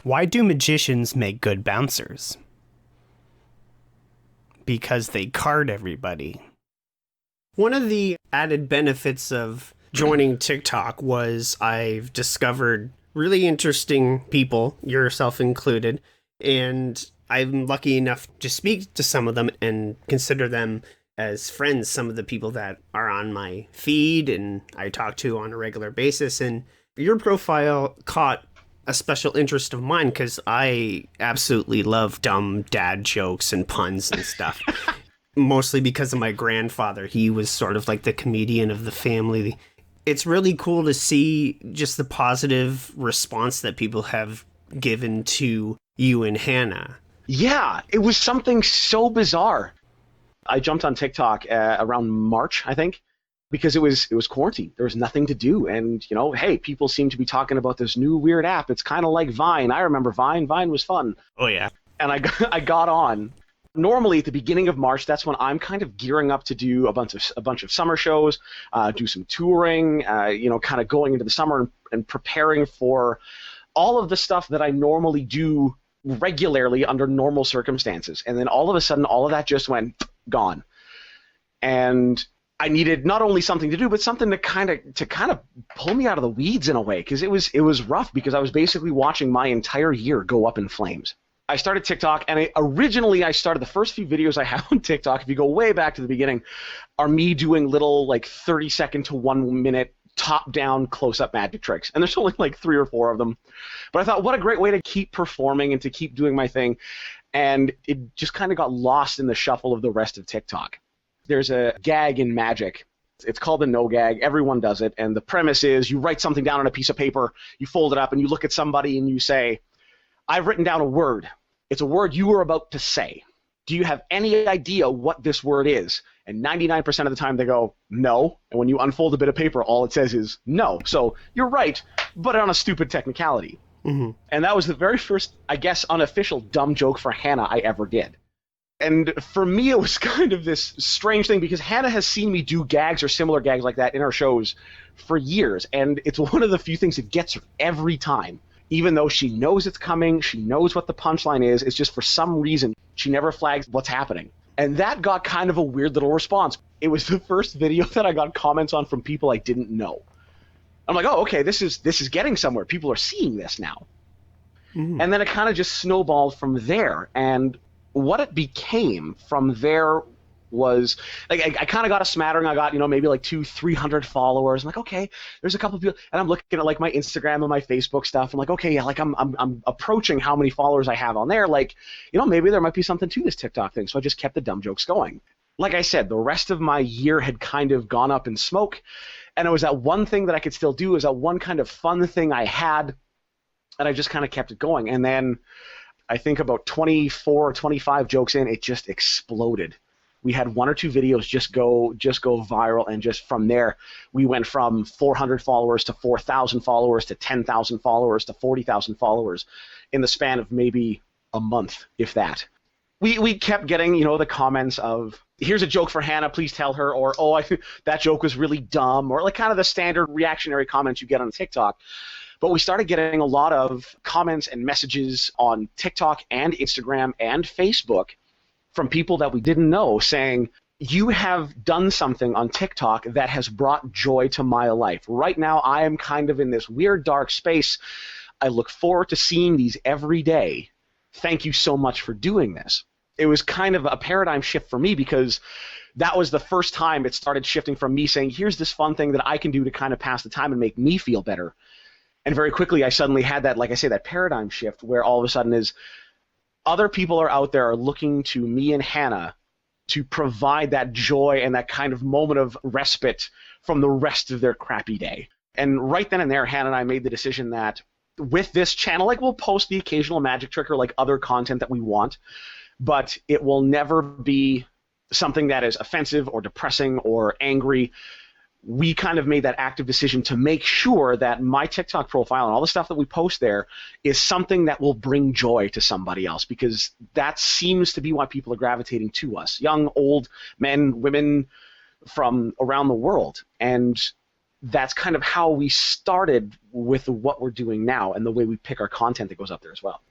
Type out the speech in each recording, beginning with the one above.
Why do magicians make good bouncers? Because they card everybody. One of the added benefits of joining TikTok was I've discovered really interesting people, yourself included, and I'm lucky enough to speak to some of them and consider them as friends, some of the people that are on my feed and I talk to on a regular basis. And your profile caught a special interest of mine because I absolutely love dumb dad jokes and puns and stuff. Mostly because of my grandfather. He was sort of like the comedian of the family. It's really cool to see just the positive response that people have given to you and Hannah. Yeah, it was something so bizarre. I jumped on TikTok around March, I think, because it was quarantine. There was nothing to do. And, hey, people seem to be talking about this new weird app. It's kind of like Vine. I remember Vine. Vine was fun. Oh, yeah. And I got on. Normally, at the beginning of March, that's when I'm kind of gearing up to do a bunch of summer shows, do some touring, kind of going into the summer and preparing for all of the stuff that I normally do regularly under normal circumstances. And then all of a sudden, all of that just went gone. And I needed not only something to do, but something to kind of pull me out of the weeds in a way, because it was rough, because I was basically watching my entire year go up in flames. I started TikTok, and originally I started the first few videos I have on TikTok, if you go way back to the beginning, are me doing little 30-second to 1 minute top-down close-up magic tricks. And there's only 3 or 4 of them. But I thought, what a great way to keep performing and to keep doing my thing. And it just kind of got lost in the shuffle of the rest of TikTok. There's a gag in magic. It's called the no gag. Everyone does it. And the premise is you write something down on a piece of paper, you fold it up, and you look at somebody and you say, I've written down a word. It's a word you were about to say. Do you have any idea what this word is? And 99% of the time they go, no. And when you unfold a bit of paper, all it says is no. So you're right, but on a stupid technicality. Mm-hmm. And that was the very first, I guess, unofficial dumb joke for Hannah I ever did. And for me, it was kind of this strange thing, because Hannah has seen me do gags or similar gags like that in our shows for years. And it's one of the few things that gets her every time. Even though she knows it's coming, she knows what the punchline is, it's just for some reason she never flags what's happening. And that got kind of a weird little response. It was the first video that I got comments on from people I didn't know. I'm like, oh, okay, this is getting somewhere. People are seeing this now. Mm-hmm. And then it kind of just snowballed from there. And what it became from there was, I kind of got a smattering. I got, maybe 200-300 followers. I'm like, okay, there's a couple of people, and I'm looking at my Instagram and my Facebook stuff. I'm like, okay, yeah, I'm approaching how many followers I have on there. Maybe there might be something to this TikTok thing. So I just kept the dumb jokes going. Like I said, the rest of my year had kind of gone up in smoke, and it was that one thing that I could still do, is that one kind of fun thing I had, and I just kind of kept it going. And then I think about 24 or 25 jokes in, it just exploded. We had 1 or 2 videos just go viral, and just from there, we went from 400 followers to 4,000 followers to 10,000 followers to 40,000 followers in the span of maybe a month, if that. We kept getting, the comments of, here's a joke for Hannah, please tell her, or, oh, that joke was really dumb, or kind of the standard reactionary comments you get on TikTok. But we started getting a lot of comments and messages on TikTok and Instagram and Facebook from people that we didn't know, saying, you have done something on TikTok that has brought joy to my life. Right now, I am kind of in this weird, dark space. I look forward to seeing these every day. Thank you so much for doing this. It was kind of a paradigm shift for me, because that was the first time it started shifting from me saying, here's this fun thing that I can do to kind of pass the time and make me feel better. And very quickly, I suddenly had that, like I say, that paradigm shift where all of a sudden is, other people are out there are looking to me and Hannah to provide that joy and that kind of moment of respite from the rest of their crappy day. And right then and there, Hannah and I made the decision that with this channel, we'll post the occasional magic trick or other content that we want, but it will never be something that is offensive or depressing or angry. We kind of made that active decision to make sure that my TikTok profile and all the stuff that we post there is something that will bring joy to somebody else, because that seems to be why people are gravitating to us, young, old, men, women from around the world. And that's kind of how we started with what we're doing now and the way we pick our content that goes up there as well.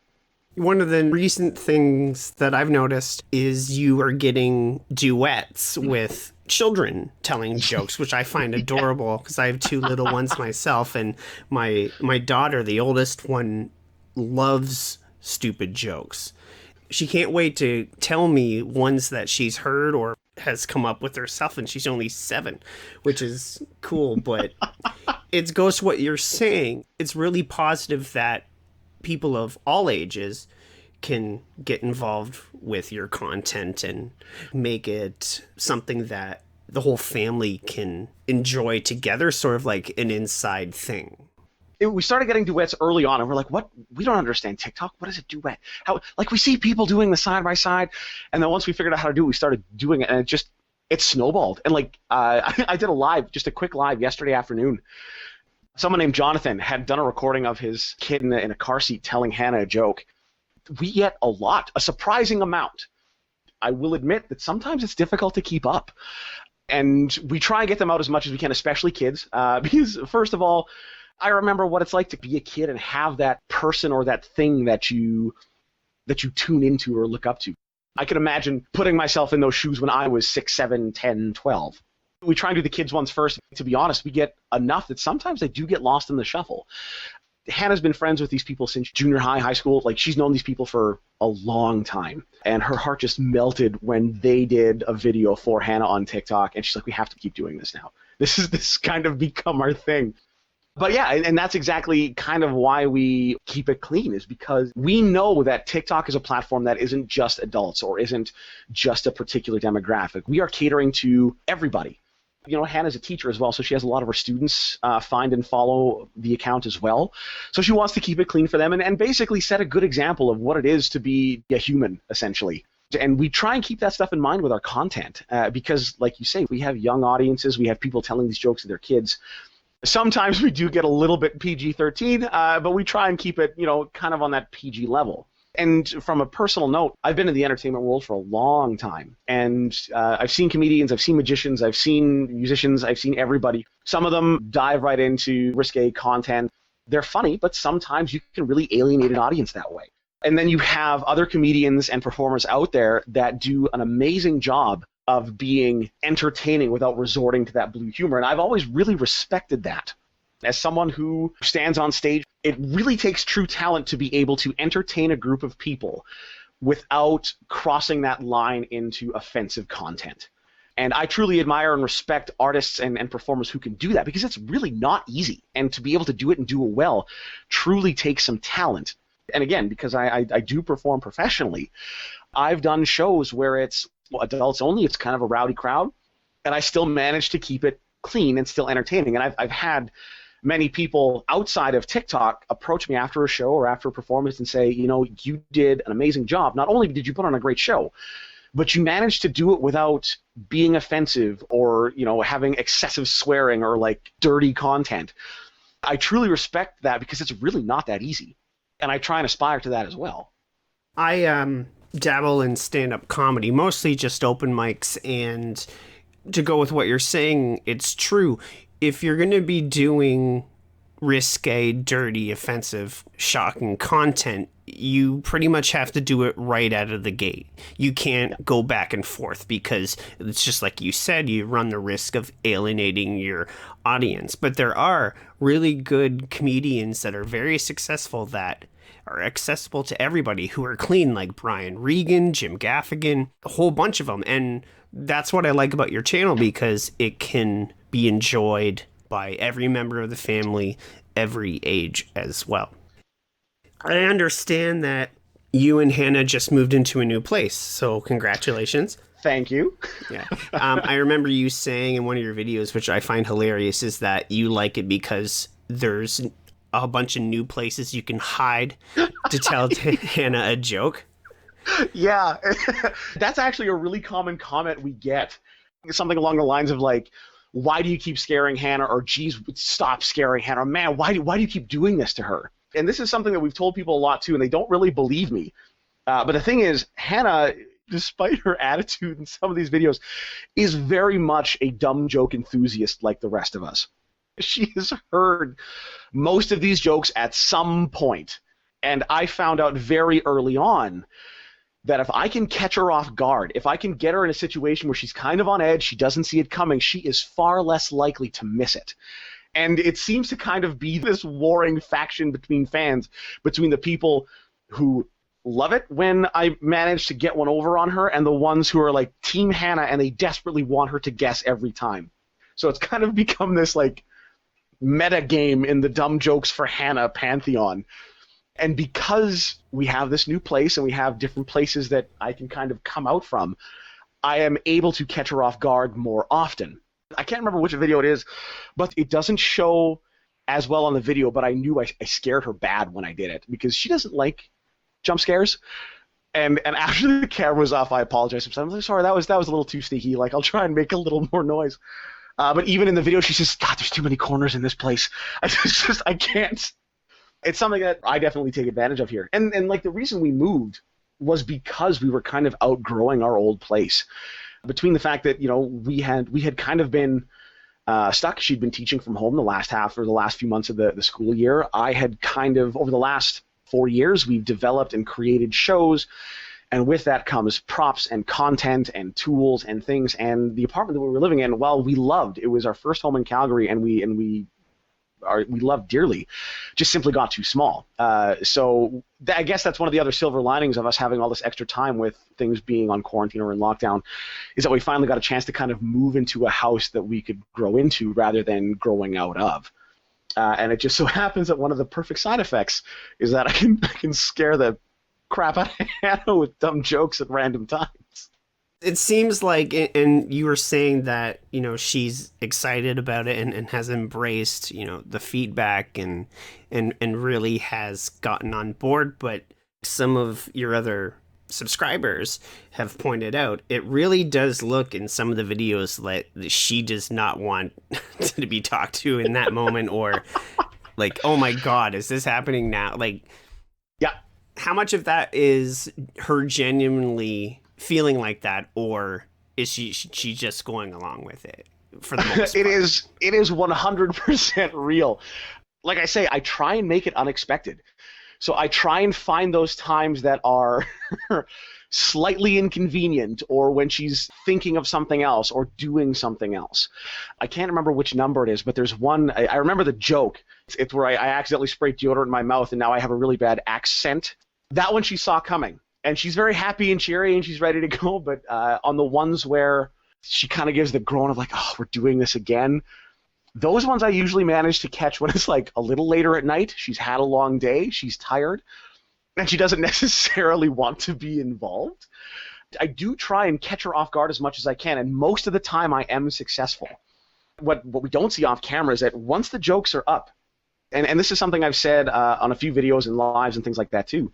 One of the recent things that I've noticed is you are getting duets with children telling jokes, which I find adorable because I have two little ones myself, and my daughter, the oldest one, loves stupid jokes. She can't wait to tell me ones that she's heard or has come up with herself, and she's only 7, which is cool, but it goes to what you're saying. It's really positive that people of all ages can get involved with your content and make it something that the whole family can enjoy together, sort of like an inside thing. We started getting duets early on, and we're like, what? We don't understand TikTok. What is a duet? How? Like, we see people doing the side by side, and then once we figured out how to do it, we started doing it, and it snowballed. And like, I did a quick live yesterday afternoon. Someone named Jonathan had done a recording of his kid in a car seat telling Hannah a joke. We get a surprising amount. I will admit that sometimes it's difficult to keep up. And we try and get them out as much as we can, especially kids, because first of all, I remember what it's like to be a kid and have that person or that thing that you tune into or look up to. I can imagine putting myself in those shoes when I was 6, 7, 10, 12. We try and do the kids ones first. To be honest, we get enough that sometimes they do get lost in the shuffle. Hannah's been friends with these people since junior high, high school. Like, she's known these people for a long time. And her heart just melted when they did a video for Hannah on TikTok. And she's like, we have to keep doing this now. This kind of become our thing. But yeah, and that's exactly kind of why we keep it clean, is because we know that TikTok is a platform that isn't just adults or isn't just a particular demographic. We are catering to everybody. You know, Hannah's a teacher as well, so she has a lot of her students find and follow the account as well. So she wants to keep it clean for them and basically set a good example of what it is to be a human, essentially. And we try and keep that stuff in mind with our content because, like you say, we have young audiences. We have people telling these jokes to their kids. Sometimes we do get a little bit PG-13, but we try and keep it, kind of on that PG level. And from a personal note, I've been in the entertainment world for a long time, and I've seen comedians, I've seen magicians, I've seen musicians, I've seen everybody. Some of them dive right into risque content. They're funny, but sometimes you can really alienate an audience that way. And then you have other comedians and performers out there that do an amazing job of being entertaining without resorting to that blue humor, and I've always really respected that. As someone who stands on stage, it really takes true talent to be able to entertain a group of people without crossing that line into offensive content. And I truly admire and respect artists and performers who can do that, because it's really not easy. And to be able to do it and do it well truly takes some talent. And again, because I do perform professionally, I've done shows where it's adults only, it's kind of a rowdy crowd, and I still manage to keep it clean and still entertaining. And I've had many people outside of TikTok approach me after a show or after a performance and say, you did an amazing job. Not only did you put on a great show, but you managed to do it without being offensive or, having excessive swearing or like dirty content. I truly respect that because it's really not that easy. And I try and aspire to that as well. I dabble in stand-up comedy, mostly just open mics, and to go with what you're saying, it's true. If you're going to be doing risque, dirty, offensive, shocking content, you pretty much have to do it right out of the gate. You can't go back and forth because it's just like you said, you run the risk of alienating your audience. But there are really good comedians that are very successful that are accessible to everybody, who are clean, like Brian Regan, Jim Gaffigan, a whole bunch of them. And that's what I like about your channel, because it can be enjoyed by every member of the family, every age as well. I understand that you and Hannah just moved into a new place, so congratulations. Thank you. Yeah. I remember you saying in one of your videos, which I find hilarious, is that you like it because there's a bunch of new places you can hide to tell Hannah a joke. Yeah, that's actually a really common comment we get. Something along the lines of like, why do you keep scaring Hannah? Or geez, stop scaring Hannah. Or man, why do you keep doing this to her? And this is something that we've told people a lot too, and they don't really believe me. But the thing is, Hannah, despite her attitude in some of these videos, is very much a dumb joke enthusiast like the rest of us. She has heard most of these jokes at some point. And I found out very early on that if I can catch her off guard, if I can get her in a situation where she's kind of on edge, she doesn't see it coming, she is far less likely to miss it. And it seems to kind of be this warring faction between fans, between the people who love it when I manage to get one over on her and the ones who are like Team Hannah and they desperately want her to guess every time. So it's kind of become this like meta game in the Dumb Jokes for Hannah pantheon. And because we have this new place and we have different places that I can kind of come out from, I am able to catch her off guard more often. I can't remember which video it is, but it doesn't show as well on the video, but I knew I scared her bad when I did it because she doesn't like jump scares. And after the camera was off, I apologized. I'm like, sorry, that was a little too sneaky. Like, I'll try and make a little more noise. But even in the video, she says, God, there's too many corners in this place. I can't. It's something that I definitely take advantage of here. And like the reason we moved was because we were kind of outgrowing our old place. Between the fact that, you know, we had kind of been stuck. She'd been teaching from home the last few months of the school year. I had kind of, over the last 4 years, we've developed and created shows. And with that comes props and content and tools and things. And the apartment that we were living in, well, we loved. It was our first home in Calgary, and we loved dearly, just simply got too small. So I guess that's one of the other silver linings of us having all this extra time with things being on quarantine or in lockdown, is that we finally got a chance to kind of move into a house that we could grow into rather than growing out of. And it just so happens that one of the perfect side effects is that I can scare the crap out of Hannah with dumb jokes at random times. It seems like, and you were saying that, you know, she's excited about it and has embraced, you know, the feedback and really has gotten on board. But some of your other subscribers have pointed out, it really does look in some of the videos that she does not want to be talked to in that moment, or like, oh my God, is this happening now? Like, yeah. How much of that is her genuinely feeling like that, or is she just going along with it for the most part? It is 100% real. Like I say, I try and make it unexpected. So I try and find those times that are slightly inconvenient, or when she's thinking of something else or doing something else. I can't remember which number it is, but there's one. I remember the joke. It's where I accidentally sprayed deodorant in my mouth and now I have a really bad accent. That one she saw coming. And she's very happy and cheery and she's ready to go. But on the ones where she kind of gives the groan of like, oh, we're doing this again, those ones I usually manage to catch when it's like a little later at night. She's had a long day. She's tired. And she doesn't necessarily want to be involved. I do try and catch her off guard as much as I can. And most of the time I am successful. What we don't see off camera is that once the jokes are up, and this is something I've said on a few videos and lives and things like that too,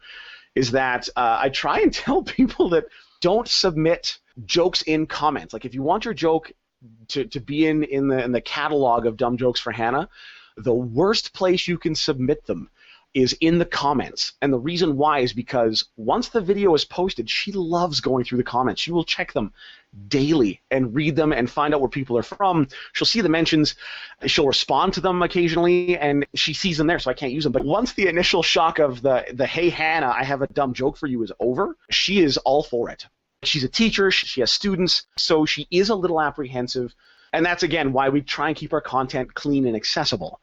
is that I try and tell people that don't submit jokes in comments. Like if you want your joke to be in the catalog of Dumb Jokes for Hannah, the worst place you can submit them is in the comments. And the reason why is because once the video is posted, she loves going through the comments. She will check them daily and read them and find out where people are from. She'll see the mentions. She'll respond to them occasionally, and she sees them there, so I can't use them. But once the initial shock of the hey, Hannah, I have a dumb joke for you is over, she is all for it. She's a teacher. She has students, so she is a little apprehensive. And that's, again, why we try and keep our content clean and accessible.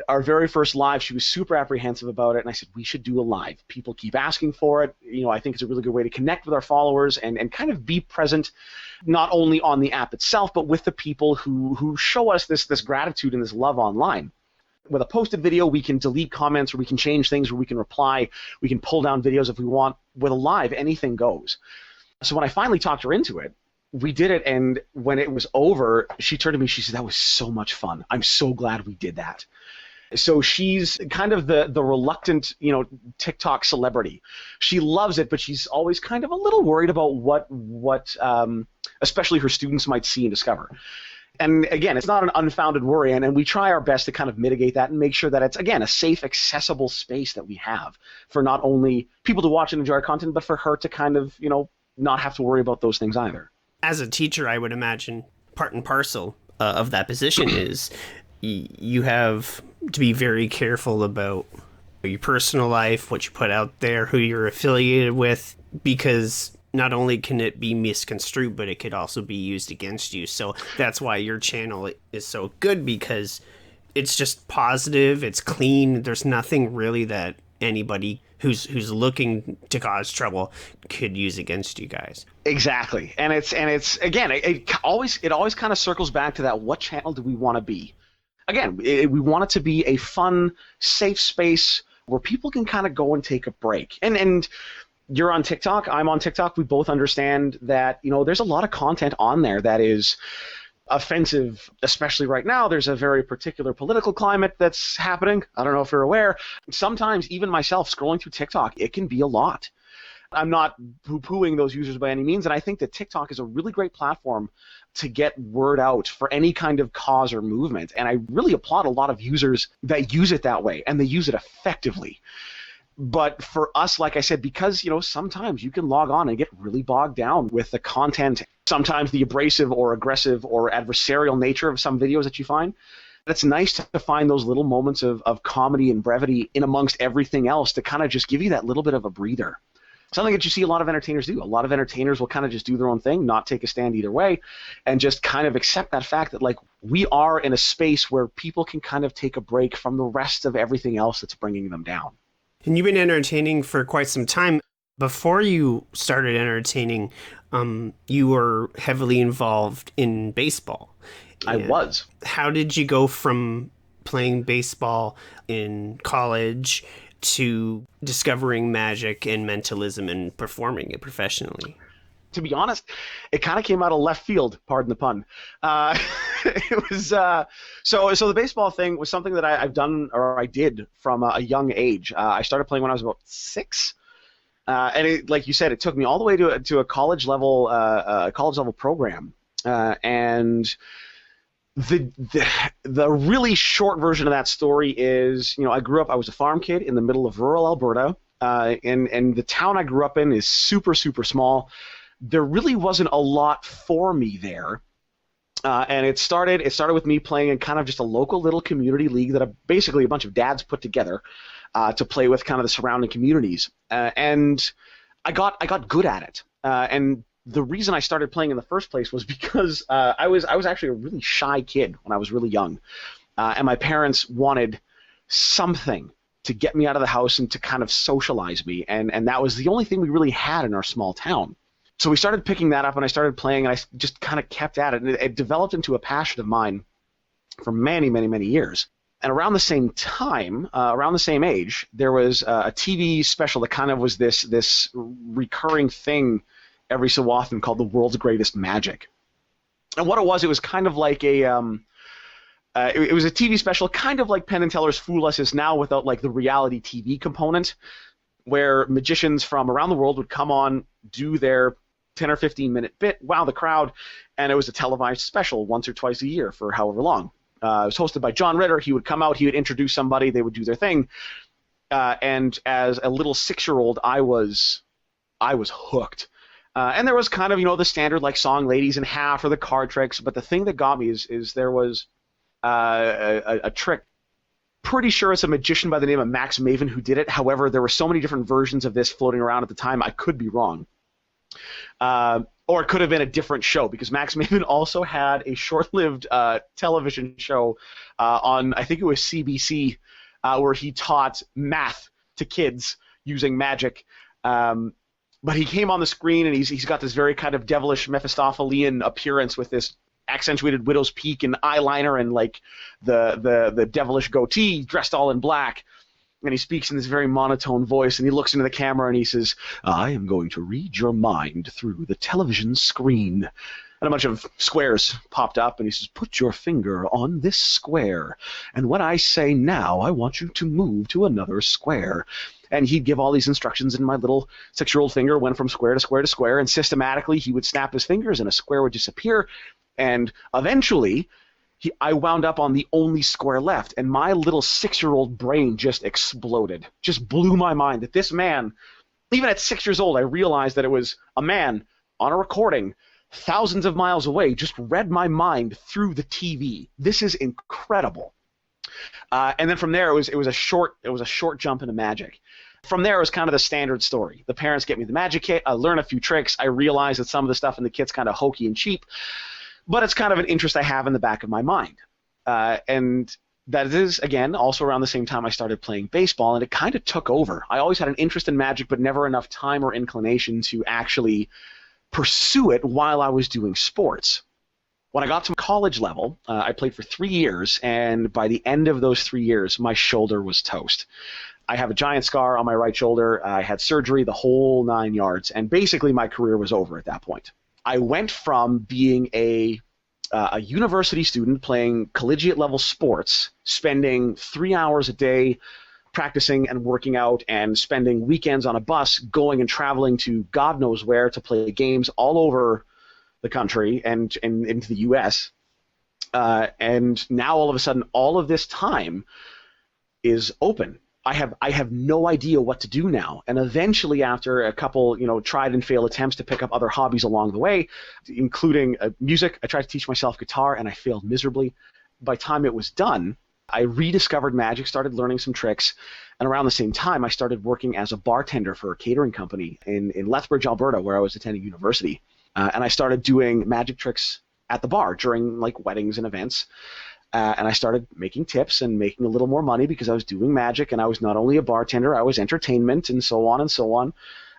Our very first live, she was super apprehensive about it, and I said, we should do a live. People keep asking for it. You know, I think it's a really good way to connect with our followers and kind of be present, not only on the app itself, but with the people who show us this gratitude and this love online. With a posted video, we can delete comments, or we can change things, or we can reply. We can pull down videos if we want. With a live, anything goes. So when I finally talked her into it, we did it, and when it was over, she turned to me, she said, that was so much fun. I'm so glad we did that. So she's kind of the reluctant, you know, TikTok celebrity. She loves it, but she's always kind of a little worried about what especially her students might see and discover. And again, it's not an unfounded worry, and we try our best to kind of mitigate that and make sure that it's, again, a safe, accessible space that we have for not only people to watch and enjoy our content, but for her to kind of, you know, not have to worry about those things either. As a teacher, I would imagine part and parcel of that position is you have to be very careful about your personal life, what you put out there, who you're affiliated with, because not only can it be misconstrued, but it could also be used against you. So that's why your channel is so good, because it's just positive, it's clean. There's nothing really that anybody who's looking to cause trouble could use against you guys. Exactly. And it's again, it always kind of circles back to that: what channel do we want to be? Again, we want it to be a fun, safe space where people can kind of go and take a break. And you're on TikTok, I'm on TikTok. We both understand that, there's a lot of content on there that is offensive, especially right now. There's a very particular political climate that's happening. I don't know if you're aware. Sometimes, even myself, scrolling through TikTok, it can be a lot. I'm not poo-pooing those users by any means, and I think that TikTok is a really great platform to get word out for any kind of cause or movement. And I really applaud a lot of users that use it that way, and they use it effectively. But for us, like I said, because, sometimes you can log on and get really bogged down with the content, sometimes the abrasive or aggressive or adversarial nature of some videos that you find. It's nice to find those little moments of comedy and brevity in amongst everything else to kind of just give you that little bit of a breather. Something that you see a lot of entertainers do. A lot of entertainers will kind of just do their own thing, not take a stand either way, and just kind of accept that fact that, we are in a space where people can kind of take a break from the rest of everything else that's bringing them down. And you've been entertaining for quite some time. Before you started entertaining, you were heavily involved in baseball. I was. How did you go from playing baseball in college to discovering magic and mentalism and performing it professionally? To be honest, it kind of came out of left field, pardon the pun. It was so the baseball thing was something that I've done, or I did, from a young age. I started playing when I was about 6, and like you said, it took me all the way to a college level program, and the really short version of that story is, I was a farm kid in the middle of rural Alberta, and the town I grew up in is super, super small. There really wasn't a lot for me there, and it started with me playing in kind of just a local little community league that basically a bunch of dads put together to play with kind of the surrounding communities, and I got good at it, and the reason I started playing in the first place was because I was actually a really shy kid when I was really young, and my parents wanted something to get me out of the house and to kind of socialize me, and that was the only thing we really had in our small town. So we started picking that up, and I started playing, and I just kind of kept at it, and it developed into a passion of mine for many, many, many years. And around the same time, around the same age, there was a TV special that kind of was this recurring thing every so often called The World's Greatest Magic. And what it was kind of like it was a TV special, kind of like Penn and Teller's Fool Us is now, without the reality TV component, where magicians from around the world would come on, do their 10 or 15 minute bit, wow the crowd, and it was a televised special once or twice a year for however long. It was hosted by John Ritter. He would come out, he would introduce somebody, they would do their thing, and as a little 6-year-old, I was hooked. And there was kind of, the standard song Ladies in Half or the card tricks, but the thing that got me is there was a trick. Pretty sure it's a magician by the name of Max Maven who did it. However, there were so many different versions of this floating around at the time, I could be wrong. Or it could have been a different show, because Max Maven also had a short-lived television show on, I think it was CBC, where he taught math to kids using magic. But he came on the screen, and he's got this very kind of devilish Mephistophelian appearance with this accentuated widow's peak and eyeliner and the devilish goatee, dressed all in black. And he speaks in this very monotone voice, and he looks into the camera and he says, "I am going to read your mind through the television screen." And a bunch of squares popped up, and he says, "Put your finger on this square. And when I say now, I want you to move to another square." And he'd give all these instructions, and my little 6-year-old finger went from square to square to square, and systematically he would snap his fingers, and a square would disappear. And eventually, I wound up on the only square left, and my little 6-year-old brain just exploded, just blew my mind that this man, even at 6 years old, I realized that it was a man on a recording thousands of miles away just read my mind through the TV. This is incredible. And then from there, it was a short jump into magic. From there, it was kind of the standard story. The parents get me the magic kit. I learn a few tricks. I realize that some of the stuff in the kit's kind of hokey and cheap, but it's kind of an interest I have in the back of my mind. And that is, again, also around the same time I started playing baseball, and it kind of took over. I always had an interest in magic, but never enough time or inclination to actually pursue it while I was doing sports. When I got to college level, I played for 3 years, and by the end of those 3 years, my shoulder was toast. I have a giant scar on my right shoulder. I had surgery, the whole 9 yards, and basically my career was over at that point. I went from being a university student playing collegiate level sports, spending 3 hours a day practicing and working out and spending weekends on a bus going and traveling to God knows where to play games all over the country and into the U.S. And now all of a sudden all of this time is open. I have no idea what to do now. And eventually, after a couple, tried and failed attempts to pick up other hobbies along the way, including music, I tried to teach myself guitar, and I failed miserably. By the time it was done, I rediscovered magic, started learning some tricks, and around the same time, I started working as a bartender for a catering company in Lethbridge, Alberta, where I was attending university. And I started doing magic tricks at the bar during like weddings and events. And I started making tips and making a little more money because I was doing magic, and I was not only a bartender, I was entertainment, and so on and so on.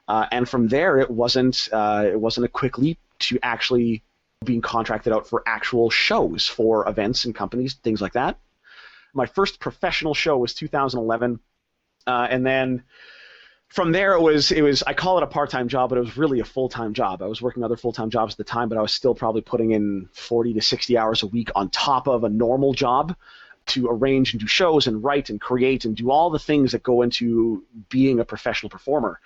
And from there, it wasn't a quick leap to actually being contracted out for actual shows for events and companies, things like that. My first professional show was 2011, and then from there it was I call it a part-time job, but it was really a full-time job. I was working other full-time jobs at the time, but I was still probably putting in 40 to 60 hours a week on top of a normal job to arrange and do shows and write and create and do all the things that go into being a professional performer.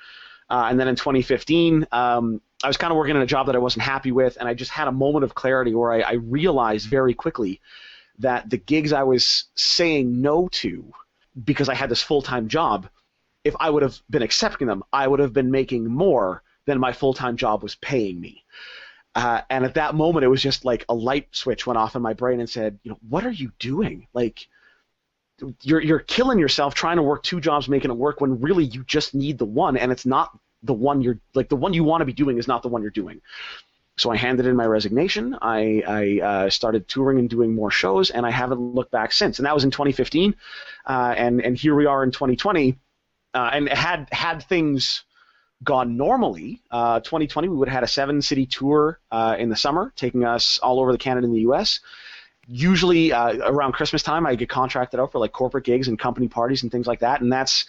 And then in 2015, I was kind of working in a job that I wasn't happy with, and I just had a moment of clarity where I realized very quickly that the gigs I was saying no to because I had this full-time job, if I would have been accepting them, I would have been making more than my full-time job was paying me. And at that moment, it was just like a light switch went off in my brain and said, what are you doing? Like, you're killing yourself trying to work 2 jobs, making it work when really you just need the one, and it's not the one the one you want to be doing is not the one you're doing. So I handed in my resignation. I started touring and doing more shows, and I haven't looked back since. And that was in 2015, and here we are in 2020. And had things gone normally, 2020 we would have had a 7-city tour in the summer, taking us all over the Canada and the U.S. Usually around Christmas time, I get contracted out for like corporate gigs and company parties and things like that, and that's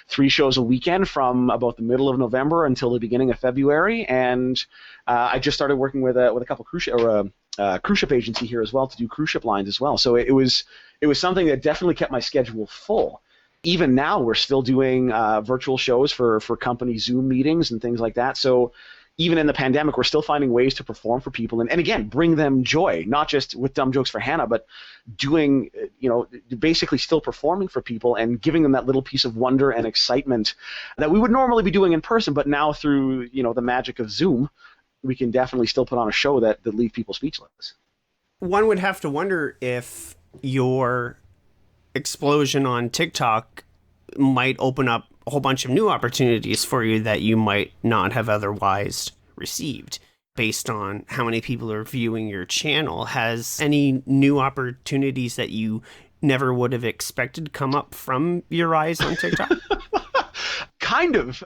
3 shows a weekend from about the middle of November until the beginning of February. And I just started working with a couple cruise ship agency here as well to do cruise ship lines as well. So it was something that definitely kept my schedule full. Even now, we're still doing virtual shows for company Zoom meetings and things like that. So even in the pandemic, we're still finding ways to perform for people and again, bring them joy, not just with Dumb Jokes for Hannah, but doing, basically still performing for people and giving them that little piece of wonder and excitement that we would normally be doing in person. But now through, the magic of Zoom, we can definitely still put on a show that leave people speechless. One would have to wonder if your explosion on TikTok might open up a whole bunch of new opportunities for you that you might not have otherwise received based on how many people are viewing your channel. Has any new opportunities that you never would have expected come up from your rise on TikTok? Kind of,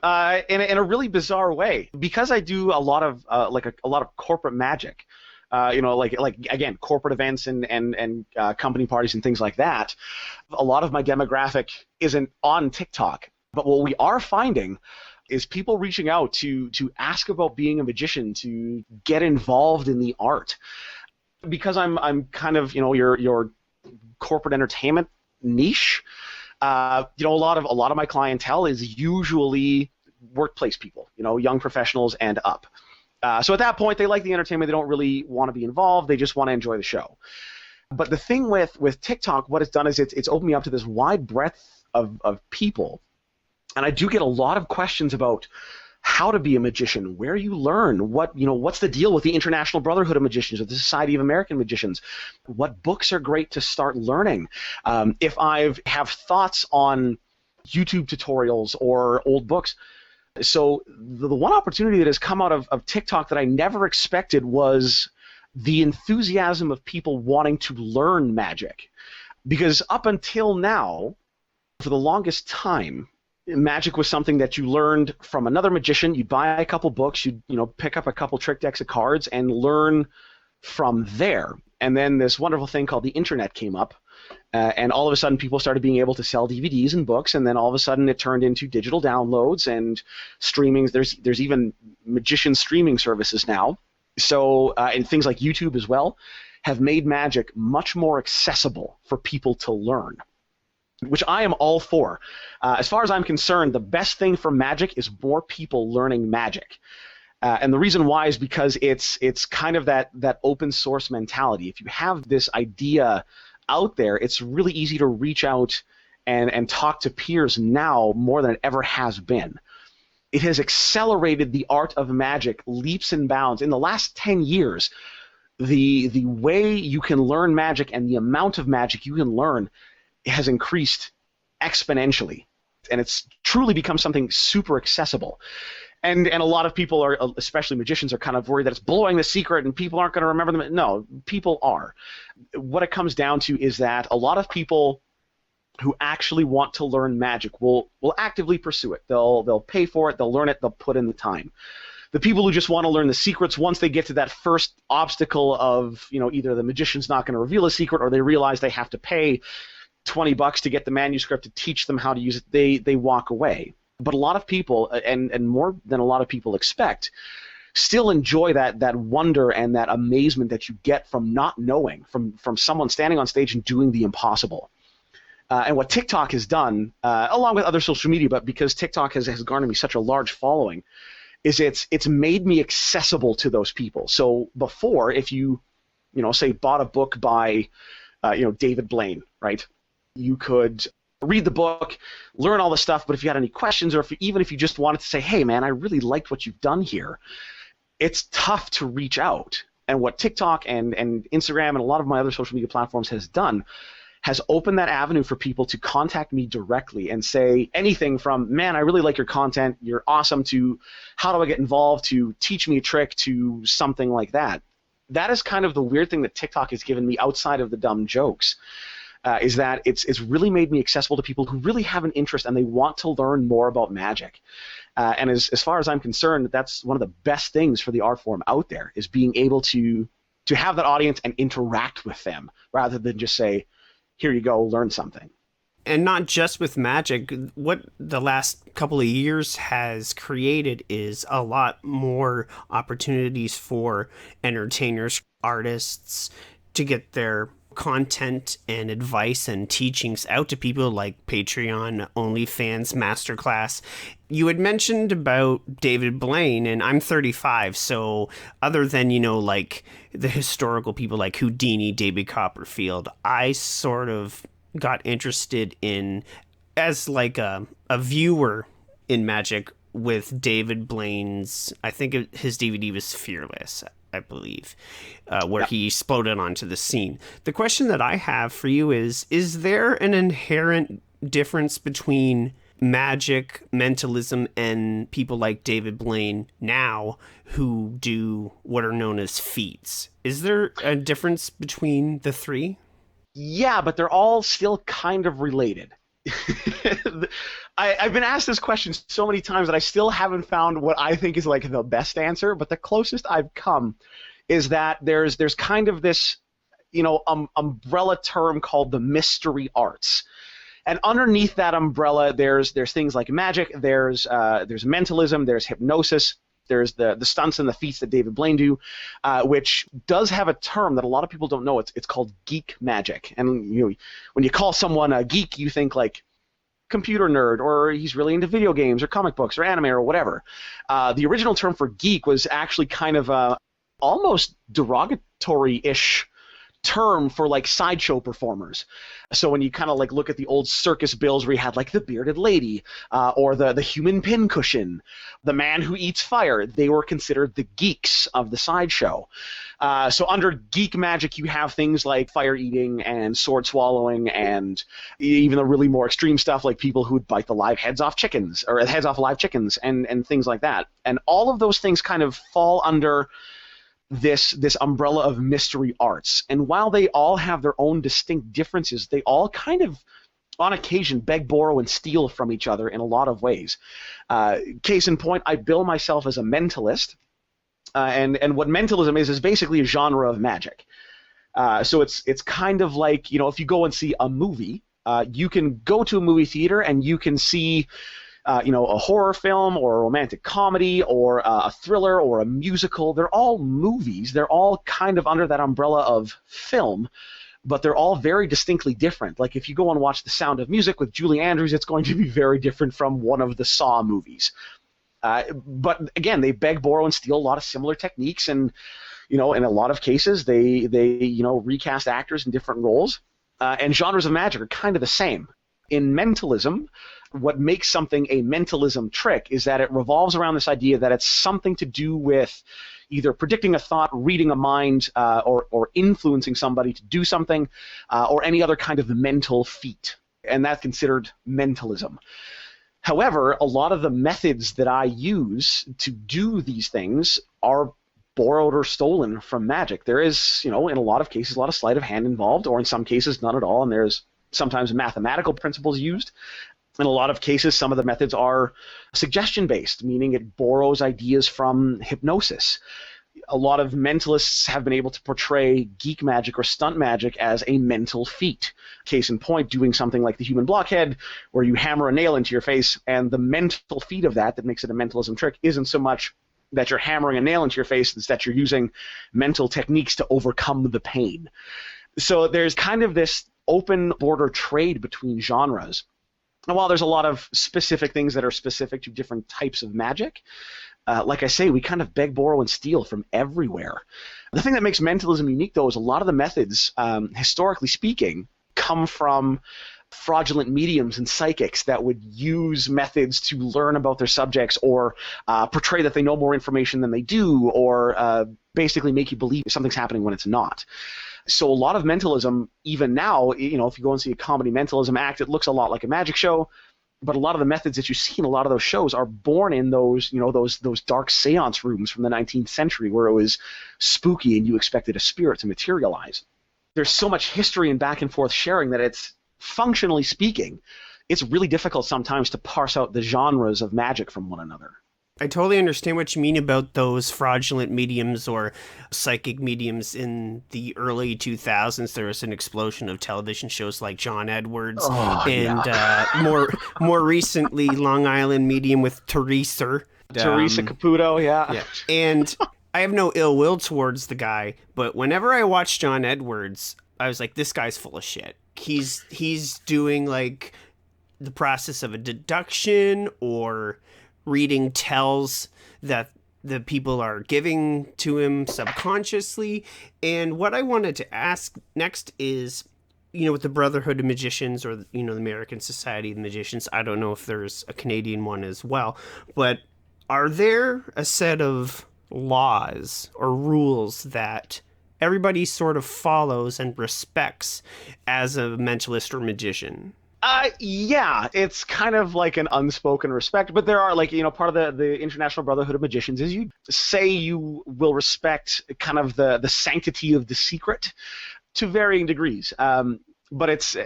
in a really bizarre way, because I do a lot of a lot of corporate magic. Again, corporate events and company parties and things like that. A lot of my demographic isn't on TikTok, but what we are finding is people reaching out to ask about being a magician, to get involved in the art, because I'm kind of your corporate entertainment niche. A lot of my clientele is usually workplace people, young professionals and up. So at that point, they like the entertainment. They don't really want to be involved. They just want to enjoy the show. But the thing with TikTok, what it's done is it's opened me up to this wide breadth of people. And I do get a lot of questions about how to be a magician, where you learn, what's the deal with the International Brotherhood of Magicians or the Society of American Magicians, what books are great to start learning. If I have thoughts on YouTube tutorials or old books. So the one opportunity that has come out of TikTok that I never expected was the enthusiasm of people wanting to learn magic. Because up until now, for the longest time, magic was something that you learned from another magician. You'd buy a couple books, you'd pick up a couple trick decks of cards and learn from there. And then this wonderful thing called the internet came up, and all of a sudden people started being able to sell DVDs and books, and then all of a sudden it turned into digital downloads and streamings. There's even magician streaming services now. So and things like YouTube as well have made magic much more accessible for people to learn, which I am all for. As far as I'm concerned, the best thing for magic is more people learning magic. And the reason why is because it's kind of that open source mentality. If you have this idea out there, it's really easy to reach out and talk to peers now more than it ever has been. It has accelerated the art of magic leaps and bounds. In the last 10 years, the way you can learn magic and the amount of magic you can learn has increased exponentially, and it's truly become something super accessible. And a lot of people are, especially magicians, are kind of worried that it's blowing the secret and people aren't going to remember them. No, people are. What it comes down to is that a lot of people who actually want to learn magic will actively pursue it. They'll pay for it, they'll learn it, they'll put in the time. The people who just want to learn the secrets, once they get to that first obstacle of, either the magician's not going to reveal a secret or they realize they have to pay $20 to get the manuscript to teach them how to use it, they walk away. But a lot of people, and more than a lot of people expect, still enjoy that wonder and that amazement that you get from not knowing, from someone standing on stage and doing the impossible. And what TikTok has done, along with other social media, but because TikTok has garnered me such a large following, is it's made me accessible to those people. So before, if you say bought a book by David Blaine, right? You could read the book, learn all the stuff, but if you had any questions, or even if you just wanted to say, hey man, I really liked what you've done here, it's tough to reach out. And what TikTok and Instagram and a lot of my other social media platforms has done has opened that avenue for people to contact me directly and say anything from, man, I really like your content, you're awesome, to how do I get involved, to teach me a trick, to something like that. That is kind of the weird thing that TikTok has given me outside of the dumb jokes, is that it's really made me accessible to people who really have an interest and they want to learn more about magic. And as far as I'm concerned, that's one of the best things for the art form out there, is being able to have that audience and interact with them rather than just say, here you go, learn something. And not just with magic. What the last couple of years has created is a lot more opportunities for entertainers, artists to get their content and advice and teachings out to people, like Patreon, OnlyFans, Masterclass. You had mentioned about David Blaine, and I'm 35, so other than, like the historical people like Houdini, David Copperfield, I sort of got interested in, as like a viewer in magic, with David Blaine's, I think his DVD was Fearless, I believe, where he exploded onto the scene. The question that I have for you is there an inherent difference between magic, mentalism, and people like David Blaine now who do what are known as feats? Is there a difference between the three? Yeah, but they're all still kind of related. I've been asked this question so many times that I still haven't found what I think is like the best answer, but the closest I've come is that there's kind of this umbrella term called the mystery arts. And underneath that umbrella, there's things like magic, there's mentalism, there's hypnosis, there's the stunts and the feats that David Blaine do, which does have a term that a lot of people don't know. It's called geek magic. And when you call someone a geek, you think like computer nerd, or he's really into video games or comic books or anime or whatever. The original term for geek was actually kind of almost derogatory-ish term for like sideshow performers. So when you kind of like look at the old circus bills where you had like the bearded lady or the human pincushion, the man who eats fire, they were considered the geeks of the sideshow. So under geek magic, you have things like fire eating and sword swallowing, and even the really more extreme stuff like people who would bite the live heads off chickens or heads off live chickens and things like that. And all of those things kind of fall under this umbrella of mystery arts. And while they all have their own distinct differences, they all kind of, on occasion, beg, borrow, and steal from each other in a lot of ways. Case in point, I bill myself as a mentalist, and what mentalism is basically a genre of magic. So it's kind of like, if you go and see a movie, you can go to a movie theater and you can see a horror film or a romantic comedy or a thriller or a musical. They're all movies. They're all kind of under that umbrella of film, but they're all very distinctly different. Like if you go and watch The Sound of Music with Julie Andrews, it's going to be very different from one of the Saw movies. But again, they beg, borrow, and steal a lot of similar techniques, and in a lot of cases, they recast actors in different roles. And genres of magic are kind of the same. In mentalism, what makes something a mentalism trick is that it revolves around this idea that it's something to do with either predicting a thought, reading a mind, or influencing somebody to do something, or any other kind of mental feat. And that's considered mentalism. However, a lot of the methods that I use to do these things are borrowed or stolen from magic. There is, in a lot of cases, a lot of sleight of hand involved, or in some cases, none at all, and there's sometimes mathematical principles used. In a lot of cases, some of the methods are suggestion-based, meaning it borrows ideas from hypnosis. A lot of mentalists have been able to portray geek magic or stunt magic as a mental feat. Case in point, doing something like the human blockhead, where you hammer a nail into your face, and the mental feat of that makes it a mentalism trick isn't so much that you're hammering a nail into your face, it's that you're using mental techniques to overcome the pain. So there's kind of this open border trade between genres. And while there's a lot of specific things that are specific to different types of magic, like I say, we kind of beg, borrow, and steal from everywhere. The thing that makes mentalism unique, though, is a lot of the methods, historically speaking, come from fraudulent mediums and psychics that would use methods to learn about their subjects or portray that they know more information than they do, or basically make you believe something's happening when it's not. So a lot of mentalism, even now, if you go and see a comedy mentalism act, it looks a lot like a magic show. But a lot of the methods that you see in a lot of those shows are born in those dark seance rooms from the 19th century where it was spooky and you expected a spirit to materialize. There's so much history and back and forth sharing that it's, functionally speaking, it's really difficult sometimes to parse out the genres of magic from one another. I totally understand what you mean about those fraudulent mediums or psychic mediums. In the early 2000s, there was an explosion of television shows like John Edwards, more recently, Long Island Medium with Teresa Caputo, yeah. And I have no ill will towards the guy, but whenever I watch John Edwards, I was like, this guy's full of shit. He's doing like the process of a deduction or reading tells that the people are giving to him subconsciously. And what I wanted to ask next is, with the Brotherhood of Magicians or, the American Society of Magicians, I don't know if there's a Canadian one as well, but are there a set of laws or rules that everybody sort of follows and respects as a mentalist or magician? Yeah, it's kind of like an unspoken respect, but there are part of the International Brotherhood of Magicians is you say you will respect kind of the sanctity of the secret to varying degrees. But it's,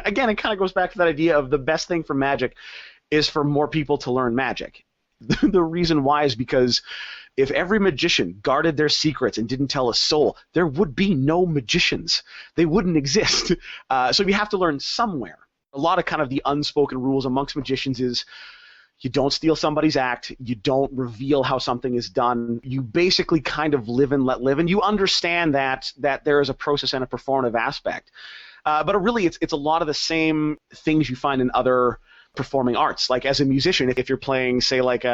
again, it kind of goes back to that idea of the best thing for magic is for more people to learn magic. The reason why is because if every magician guarded their secrets and didn't tell a soul, there would be no magicians. They wouldn't exist. So you have to learn somewhere. A lot of kind of the unspoken rules amongst magicians is you don't steal somebody's act, you don't reveal how something is done, you basically kind of live and let live, and you understand that there is a process and a performative aspect. But really, it's a lot of the same things you find in other performing arts. Like as a musician, if you're playing, say, like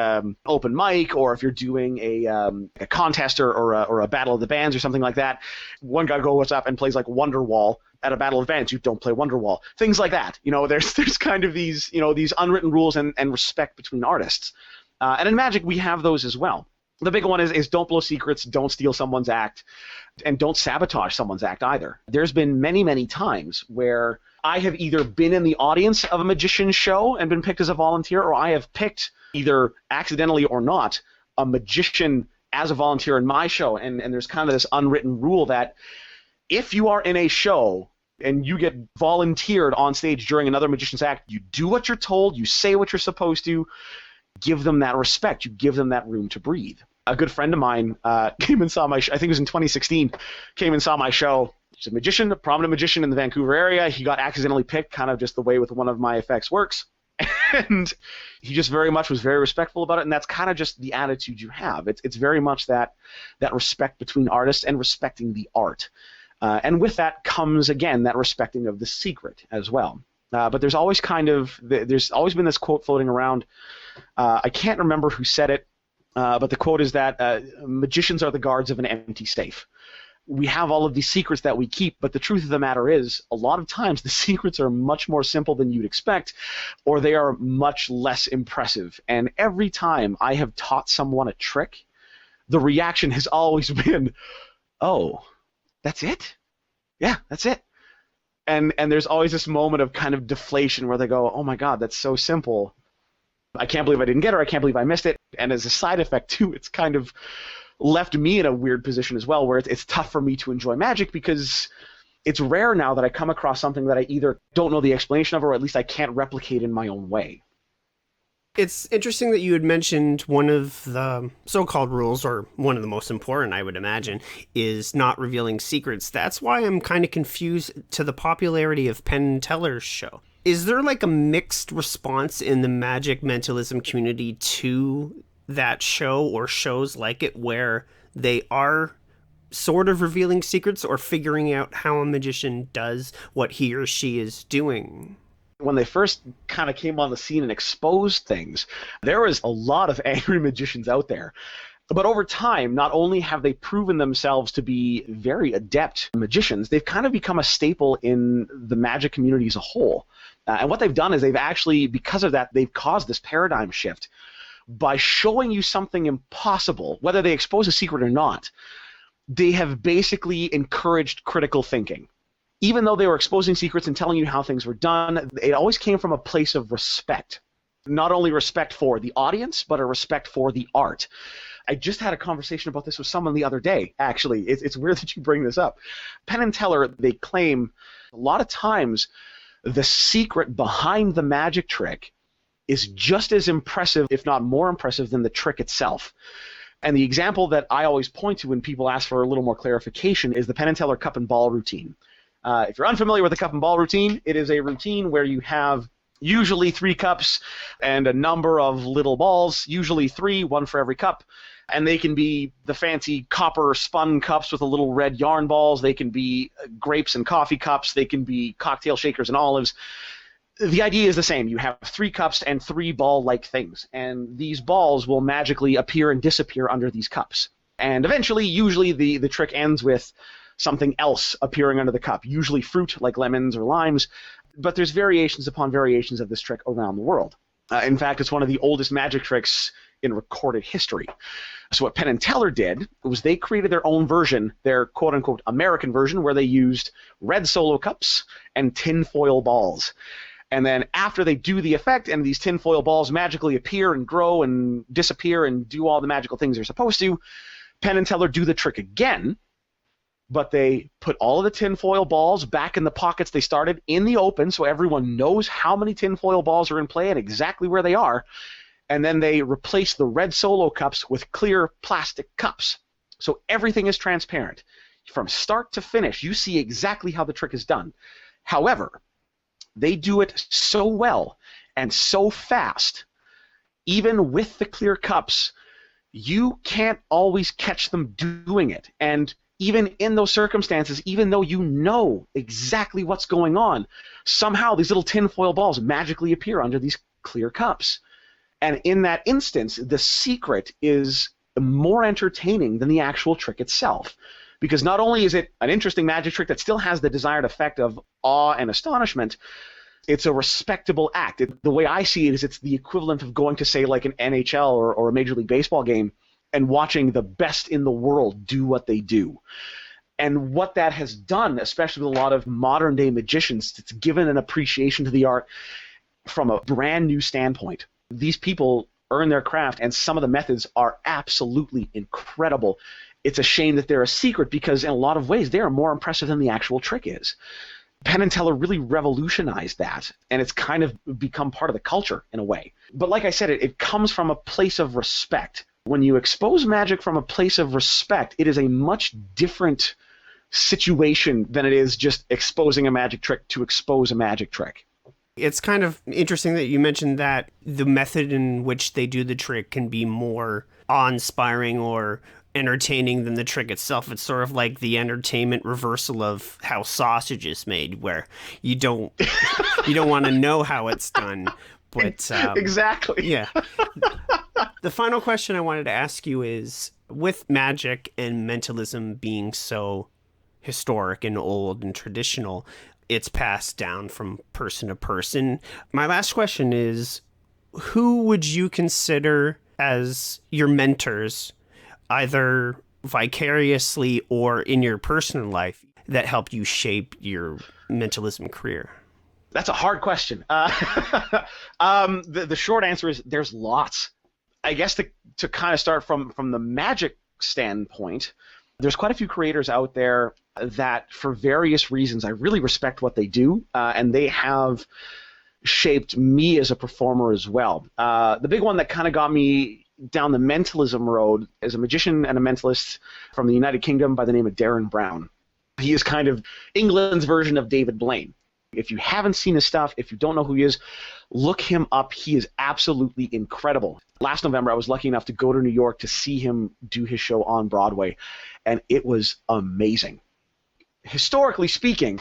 open mic, or if you're doing a contest or a battle of the bands or something like that, one guy goes up and plays like Wonderwall at a battle of bands. You don't play Wonderwall. Things like that. There's kind of these unwritten rules and respect between artists. And in Magic, we have those as well. The big one is don't blow secrets, don't steal someone's act, and don't sabotage someone's act either. There's been many, many times where I have either been in the audience of a magician's show and been picked as a volunteer, or I have picked, either accidentally or not, a magician as a volunteer in my show. And there's kind of this unwritten rule that if you are in a show and you get volunteered on stage during another magician's act, you do what you're told, you say what you're supposed to, give them that respect, you give them that room to breathe. A good friend of mine came and saw my show, I think it was in 2016, came and saw my show. He's a magician, a prominent magician in the Vancouver area. He got accidentally picked, kind of just the way with one of my effects works. And he just very much was very respectful about it, and that's kind of just the attitude you have. It's very much that respect between artists and respecting the art. And with that comes, again, that respecting of the secret as well. But there's always there's always been this quote floating around. I can't remember who said it, but the quote is that magicians are the guards of an empty safe. We have all of these secrets that we keep, but the truth of the matter is, a lot of times the secrets are much more simple than you'd expect, or they are much less impressive. And every time I have taught someone a trick, the reaction has always been, "Oh, that's it? Yeah, that's it." And there's always this moment of kind of deflation where they go, "Oh my God, that's so simple. I can't believe I didn't get her. I can't believe I missed it." And as a side effect too, it's kind of left me in a weird position as well, where it's tough for me to enjoy Magic, because it's rare now that I come across something that I either don't know the explanation of, or at least I can't replicate in my own way. It's interesting that you had mentioned one of the so-called rules, or one of the most important, I would imagine, is not revealing secrets. That's why I'm kind of confused to the popularity of Penn and Teller's show. Is there like a mixed response in the Magic Mentalism community to that show, or shows like it, where they are sort of revealing secrets or figuring out how a magician does what he or she is doing? When they first kind of came on the scene and exposed things, there was a lot of angry magicians out there. But over time, not only have they proven themselves to be very adept magicians, they've kind of become a staple in the Magic community as a whole. And what they've done is they've actually, because of that, they've caused this paradigm shift. By showing you something impossible, whether they expose a secret or not, they have basically encouraged critical thinking. Even though they were exposing secrets and telling you how things were done, it always came from a place of respect. Not only respect for the audience, but a respect for the art. I just had a conversation about this with someone the other day, actually. It's weird that you bring this up. Penn and Teller, they claim a lot of times the secret behind the magic trick is just as impressive, if not more impressive, than the trick itself. And the example that I always point to when people ask for a little more clarification is the Penn and Teller cup and ball routine. If you're unfamiliar with the cup and ball routine, it is a routine where you have usually 3 cups and a number of little balls, usually 3, 1 for every cup. And they can be the fancy copper spun cups with the little red yarn balls. They can be grapes and coffee cups. They can be cocktail shakers and olives. The idea is the same. You have 3 cups and 3 ball-like things, and these balls will magically appear and disappear under these cups. And eventually, usually the trick ends with something else appearing under the cup, usually fruit like lemons or limes, but there's variations upon variations of this trick around the world. In fact, it's one of the oldest magic tricks in recorded history. So what Penn and Teller did was they created their own version, their quote-unquote American version, where they used red solo cups and tinfoil balls. And then after they do the effect and these tinfoil balls magically appear and grow and disappear and do all the magical things they're supposed to, Penn and Teller do the trick again, but they put all of the tinfoil balls back in the pockets they started in the open so everyone knows how many tinfoil balls are in play and exactly where they are. And then they replace the red solo cups with clear plastic cups. So everything is transparent. From start to finish, you see exactly how the trick is done. However, they do it so well and so fast, even with the clear cups, you can't always catch them doing it. And even in those circumstances, even though you know exactly what's going on, somehow these little tinfoil balls magically appear under these clear cups. And in that instance, the secret is more entertaining than the actual trick itself. Because not only is it an interesting magic trick that still has the desired effect of awe and astonishment, it's a respectable act. The way I see it is it's the equivalent of going to, say, like an NHL or a Major League Baseball game and watching the best in the world do what they do. And what that has done, especially with a lot of modern-day magicians, it's given an appreciation to the art from a brand new standpoint. These people earn their craft, and some of the methods are absolutely incredible. It's a shame that they're a secret because in a lot of ways they are more impressive than the actual trick is. Penn and Teller really revolutionized that, and it's kind of become part of the culture in a way. But like I said, it comes from a place of respect. When you expose magic from a place of respect, it is a much different situation than it is just exposing a magic trick to expose a magic trick. It's kind of interesting that you mentioned that the method in which they do the trick can be more awe-inspiring or entertaining than the trick itself. It's sort of like the entertainment reversal of how sausage is made, where you don't want to know how it's done. But exactly. Yeah. The final question I wanted to ask you is, with magic and mentalism being so historic and old and traditional, it's passed down from person to person. My last question is, who would you consider as your mentors, either vicariously or in your personal life, that helped you shape your mentalism career? That's a hard question. The short answer is there's lots. I guess to kind of start from the magic standpoint, there's quite a few creators out there that for various reasons I really respect what they do, and they have shaped me as a performer as well. The big one that kind of got me down the mentalism road is a magician and a mentalist from the United Kingdom by the name of Darren Brown. He is kind of England's version of David Blaine. If you haven't seen his stuff, if you don't know who he is, look him up. He is absolutely incredible. Last November, I was lucky enough to go to New York to see him do his show on Broadway, and it was amazing. Historically speaking,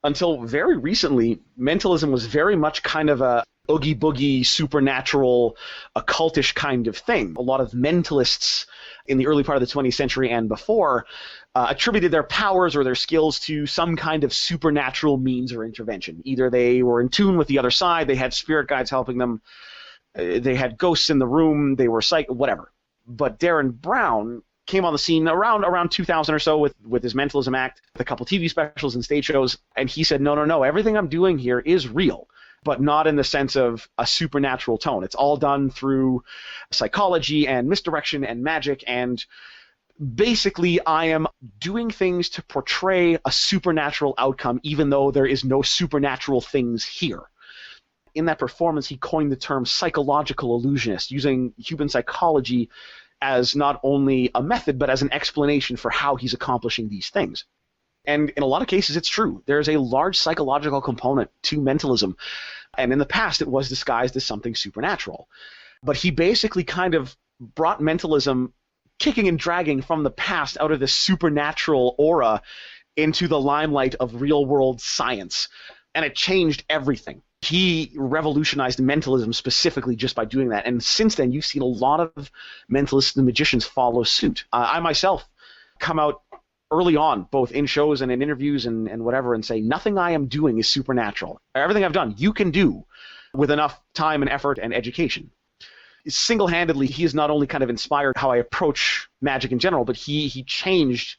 until very recently, mentalism was very much kind of a oogie boogie, supernatural, occultish kind of thing. A lot of mentalists in the early part of the 20th century and before attributed their powers or their skills to some kind of supernatural means or intervention. Either they were in tune with the other side, they had spirit guides helping them, they had ghosts in the room, they were whatever. But Darren Brown came on the scene around 2000 or so with his Mentalism act, with a couple TV specials and stage shows, and he said, no, everything I'm doing here is real, but not in the sense of a supernatural tone. It's all done through psychology and misdirection and magic, and basically I am doing things to portray a supernatural outcome even though there is no supernatural things here. In that performance, he coined the term psychological illusionist, using human psychology as not only a method, but as an explanation for how he's accomplishing these things. And in a lot of cases, it's true. There's a large psychological component to mentalism. And in the past, it was disguised as something supernatural. But he basically kind of brought mentalism kicking and dragging from the past out of this supernatural aura into the limelight of real-world science. And it changed everything. He revolutionized mentalism specifically just by doing that. And since then, you've seen a lot of mentalists and magicians follow suit. I myself come out early on, both in shows and in interviews and whatever, and say, nothing I am doing is supernatural. Everything I've done, you can do with enough time and effort and education. Single-handedly, he has not only kind of inspired how I approach magic in general, but he changed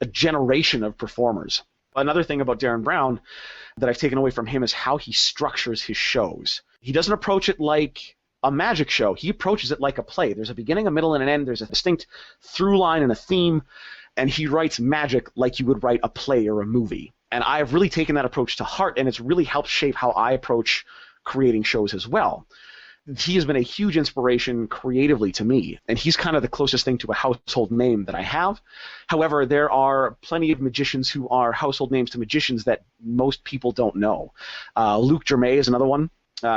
a generation of performers. Another thing about Darren Brown that I've taken away from him is how he structures his shows. He doesn't approach it like a magic show. He approaches it like a play. There's a beginning, a middle, and an end. There's a distinct through line and a theme, and he writes magic like you would write a play or a movie. And I've really taken that approach to heart, and it's really helped shape how I approach creating shows as well. He has been a huge inspiration creatively to me, and he's kind of the closest thing to a household name that I have. However, there are plenty of magicians who are household names to magicians that most people don't know. Luke Germain is another one.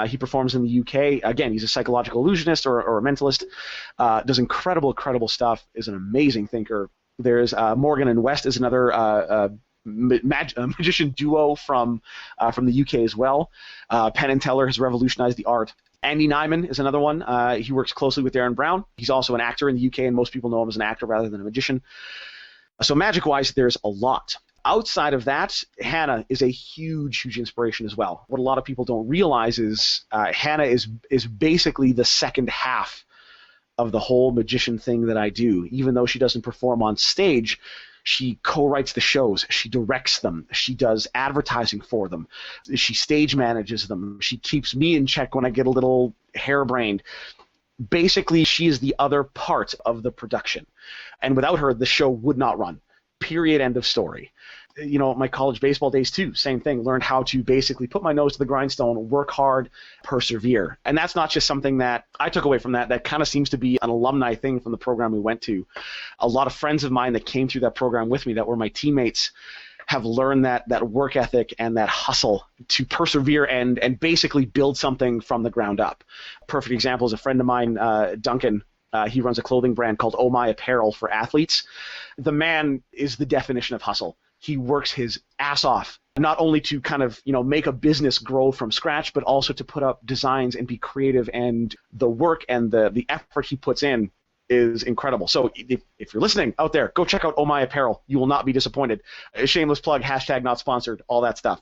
He performs in the UK. Again, he's a psychological illusionist or a mentalist. Does incredible stuff, is an amazing thinker. There's Morgan and West is another magician duo from the UK as well. Penn and Teller has revolutionized the art. Andy Nyman is another one. He works closely with Darren Brown. He's also an actor in the UK, and most people know him as an actor rather than a magician. So magic-wise, there's a lot. Outside of that, Hannah is a huge, huge inspiration as well. What a lot of people don't realize is Hannah is basically the second half of the whole magician thing that I do. Even though she doesn't perform on stage, she co-writes the shows, she directs them, she does advertising for them, she stage manages them, she keeps me in check when I get a little harebrained. Basically, she is the other part of the production. And without her, the show would not run. Period, end of story. You know, my college baseball days too, same thing. Learned how to basically put my nose to the grindstone, work hard, persevere. And that's not just something that I took away from that. That kind of seems to be an alumni thing from the program we went to. A lot of friends of mine that came through that program with me that were my teammates have learned that work ethic and that hustle to persevere and basically build something from the ground up. Perfect example is a friend of mine, Duncan. He runs a clothing brand called Oh My Apparel for athletes. The man is the definition of hustle. He works his ass off, not only to kind of, make a business grow from scratch, but also to put up designs and be creative. And the work and the effort he puts in is incredible. So if you're listening out there, go check out Oh My Apparel. You will not be disappointed. A shameless plug, hashtag not sponsored, all that stuff.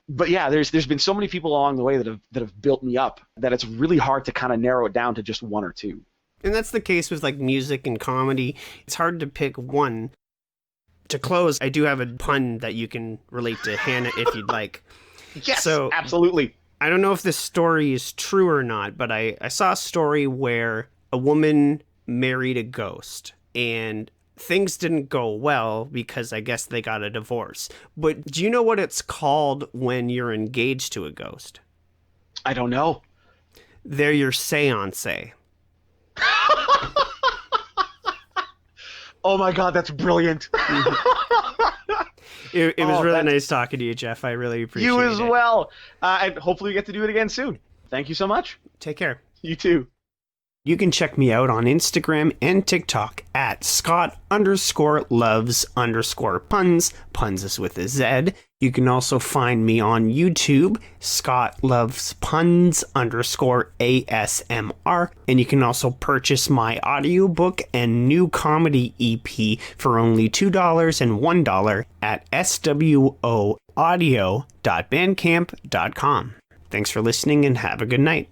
But yeah, there's been so many people along the way that have built me up that it's really hard to kind of narrow it down to just one or two. And that's the case with like music and comedy. It's hard to pick one. To close, I do have a pun that you can relate to Hannah if you'd like. Yes, so, absolutely. I don't know if this story is true or not, but I saw a story where a woman married a ghost and things didn't go well because I guess they got a divorce. But do you know what it's called when you're engaged to a ghost? I don't know. They're your seance. Oh my God, that's brilliant. It was really nice talking to you, Jeff. I really appreciate it. You as well. And hopefully we get to do it again soon. Thank you so much. Take care. You too. You can check me out on Instagram and TikTok at Scott_loves_puns. Puns is with a Z. You can also find me on YouTube, Scott Loves Puns _ASMR. And you can also purchase my audiobook and new comedy EP for only $2 and $1 at swoaudio.bandcamp.com. Thanks for listening and have a good night.